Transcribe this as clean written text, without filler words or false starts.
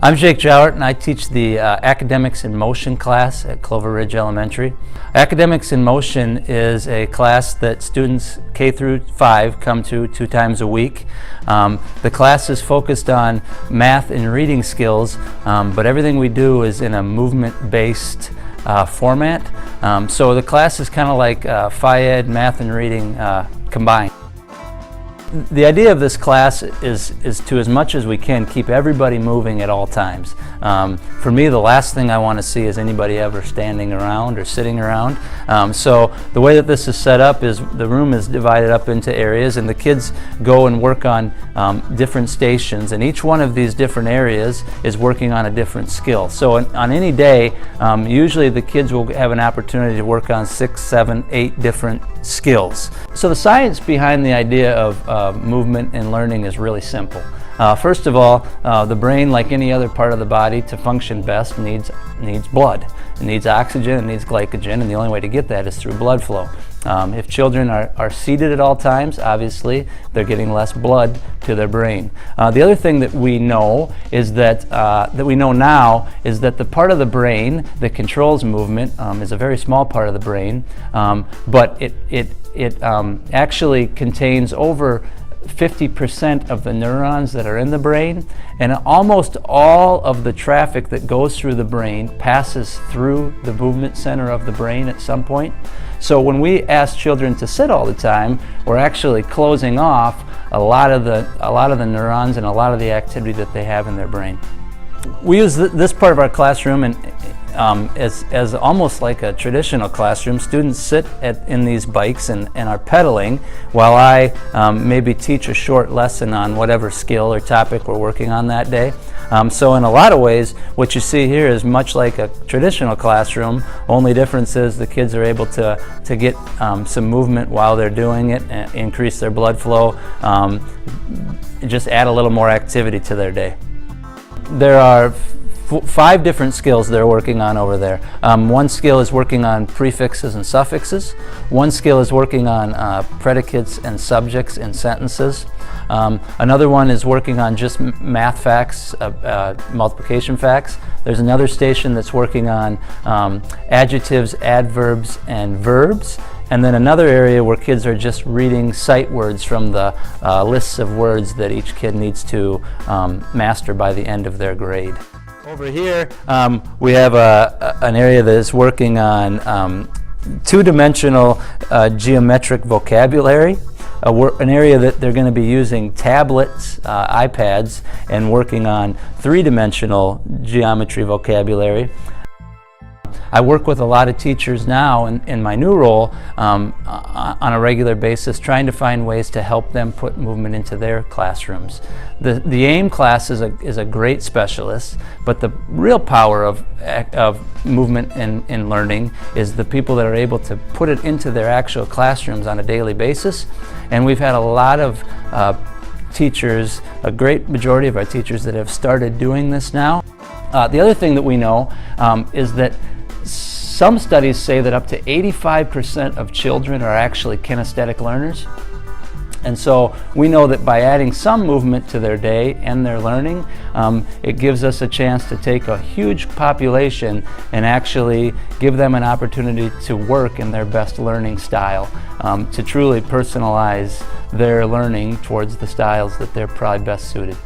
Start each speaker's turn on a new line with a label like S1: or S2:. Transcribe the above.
S1: I'm Jauert, and I teach the Academics in Motion class at Clover Ridge Elementary. Academics in Motion is a class that students K through 5 come to 2 times a week. The class is focused on math and reading skills, but everything we do is in a movement-based format. So the class is kind of like Phi Ed, math and reading combined. The idea of this class is to, as much as we can, keep everybody moving at all times. For me, the last thing I want to see is anybody ever standing around or sitting around. So the way that this is set up is the room is divided up into areas, and the kids go and work on different stations, and each one of these different areas is working on a different skill. So on any day, usually the kids will have an opportunity to work on 6, 7, 8 different skills. So the science behind the idea of movement and learning is really simple. First of all, the brain, like any other part of the body, to function best needs blood. It needs oxygen, it needs glycogen, and the only way to get that is through blood flow. If children are seated at all times, obviously they're getting less blood to their brain. The other thing that we know is that is that the part of the brain that controls movement is a very small part of the brain, but it actually contains over 50% of the neurons that are in the brain, and almost all of the traffic that goes through the brain passes through the movement center of the brain at some point. So when we ask children to sit all the time, we're actually closing off a lot of the neurons and a lot of the activity that they have in their brain. We use this part of our classroom as almost like a traditional classroom. Students sit in these bikes and are pedaling while I maybe teach a short lesson on whatever skill or topic we're working on that day. So in a lot of ways, what you see here is much like a traditional classroom. Only difference is the kids are able to get some movement while they're doing it, and increase their blood flow, just add a little more activity to their day. There are 5 different skills they're working on over there. One skill is working on prefixes and suffixes. One skill is working on predicates and subjects in sentences. Another one is working on just math facts, multiplication facts. There's another station that's working on adjectives, adverbs, and verbs. And then another area where kids are just reading sight words from the lists of words that each kid needs to master by the end of their grade. Over here, we have an area that is working on 2-dimensional geometric vocabulary, an area that they're going to be using tablets, iPads, and working on 3-dimensional geometry vocabulary. I work with a lot of teachers now in my new role on a regular basis, trying to find ways to help them put movement into their classrooms. The AIM class is a great specialist, but the real power of movement in learning is the people that are able to put it into their actual classrooms on a daily basis. And we've had a lot of teachers, a great majority of our teachers, that have started doing this now. The other thing that we know is that some studies say that up to 85% of children are actually kinesthetic learners. And so we know that by adding some movement to their day and their learning, it gives us a chance to take a huge population and actually give them an opportunity to work in their best learning style, to truly personalize their learning towards the styles that they're probably best suited.